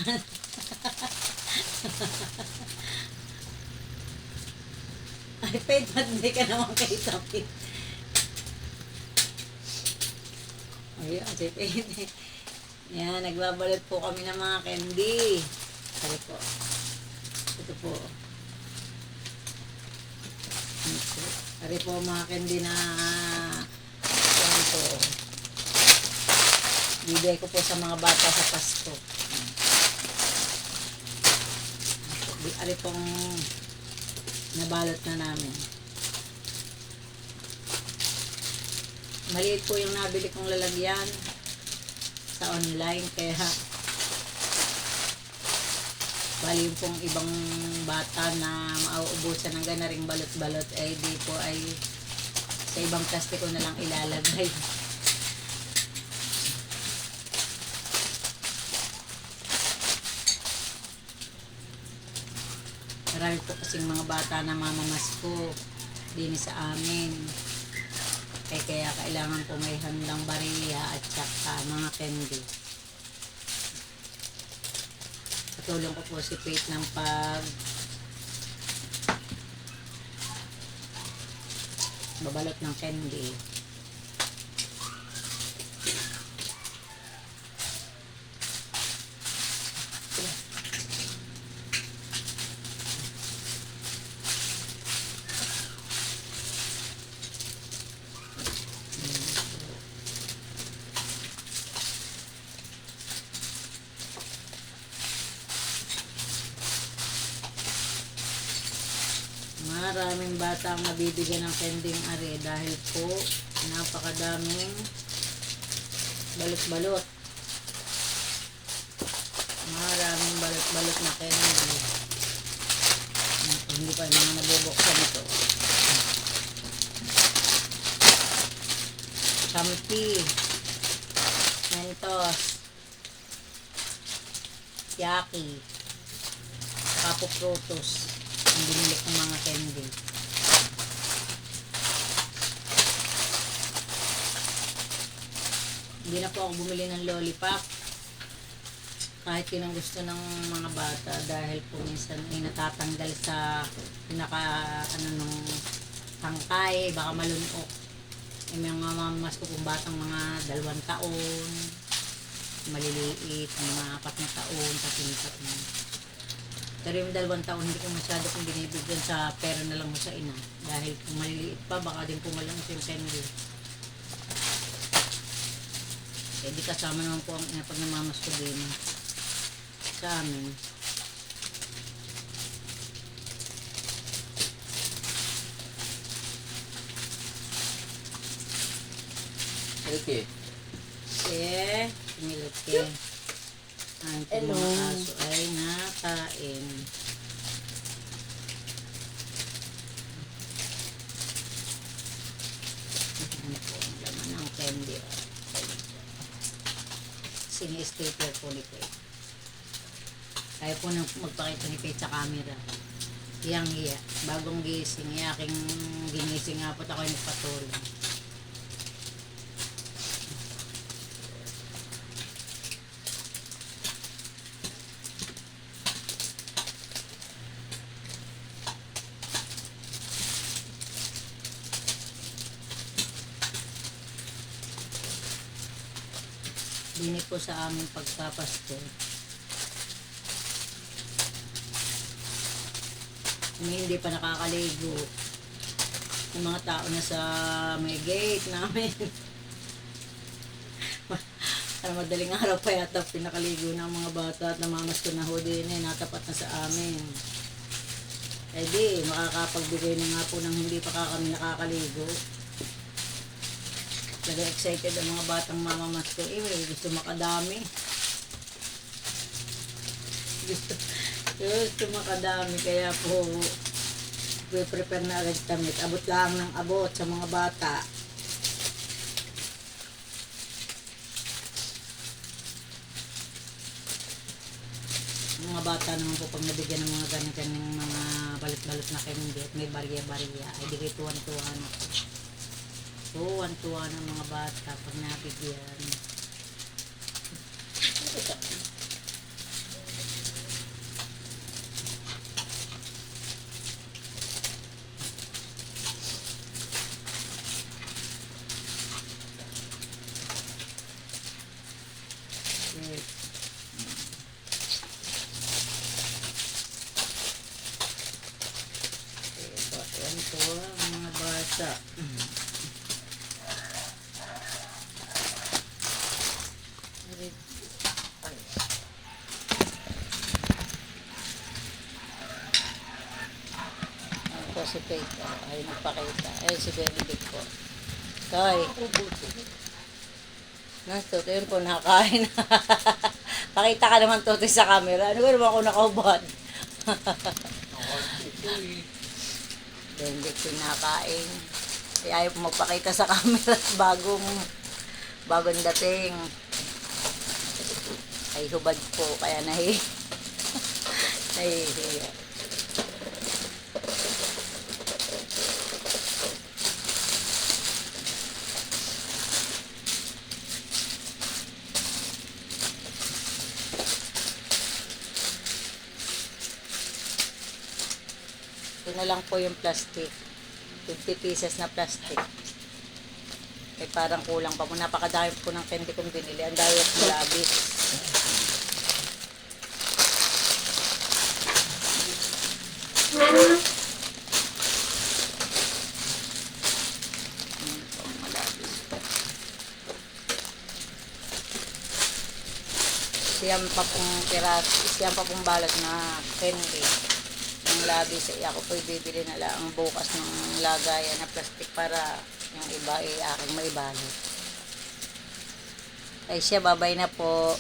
Ay, Pete, ba't hindi ka naman kay Tapit? Ayun, si Pete. Yan, nagbabalot po kami ng mga candy. Sorry po. Ito po. Sorry po mga candy na yan po. Bibigay ko po sa mga bata sa Pasko. Ari pong nabalot na namin. Maliit po yung nabili kong lalagyan sa online, kaya bali yung pong ibang bata na mauubusan ng ganaring balot-balot ay di po ay sa ibang plastiko na lang ilalagay. Marami po kasing mga bata na mamamasko din sa amin. Kaya kailangan po may handang bariya at saka mga candy. Patulong ko po si Pete ng babalot ng candy. Maraming bata ang nabibigyan ng kending are dahil po napakadaming balot-balot. Maraming balot-balot na candy. Hindi pa naman nabubuksan ito. Champi, Mentos, Yaki, Capo Frutos. Ang binili kong mga candy. Hindi na po ako bumili ng lollipop. Kahit yun ang gusto ng mga bata dahil po minsan ay natatanggal sa nung tangkay, baka malunok. May mga mamas ko pong batang mga 2 taon, maliliit, mga 4 na taon, 3 taon. Pero yung 2 taon, hindi ko masyado kong binibigyan sa pera na lang mo sa ina. Dahil kung maliliit pa, baka din pumalong yung candy. Eh, di kasama naman po ang ina pag namamas ko din sa amin. Okay. Pinilit ke. Ang mga aso ay nakain. Ano po ang laman ng candy? Sini-stapler po ni Pete. Kaya po nang magpakita ni Pete sa camera. Hiyang-hiya. Bagong gising. Aking ginising nga po ako yung nagpatulong. Dini po sa aming pagkapasko. Kung hindi pa nakakaligo, yung mga tao na sa may gate namin. Madaling araw pa yata pinakaligo ng mga bata at namamas ko na ho din natapat na sa amin. Eh di, makakapagbigay na nga po ng hindi pa kami nakakaligo. Talaga excited ang mga batang mamamas ko. Gusto makadami. Gusto makadami. Kaya po, prepare na agad kami. Abot lang ng abot sa mga bata. Mga bata naman po pag nabigyan ng mga ganyan mga balit-balit na candy at may barya-barya, ay di kayo tuwan-tuwa na po. Tuwan-tuwa ng mga bata pag nabigyan. bata. Ito si Faith, ay nagpakita. Ayun si Benedict po. Toy. Toto yun po, nakakain. Pakita ka naman, Toto, sa camera. Ano ba naman ako nakaubad? Benedict yung nakain. Kaya ayaw po magpakita sa camera bagong dating. Ay hubad po, kaya nahihiya. Ito na lang po yung plastic. 50 pieces na plastic. Eh parang kulang pa po. Napakadami po ng candy kong binili. Ang dami po labis. Siyam pa pong balot na candy. Ang labis ay ako po'y bibili na lang bukas ng lagayan na plastic para yung iba ay aking maibalot. Ay siya, babay na po.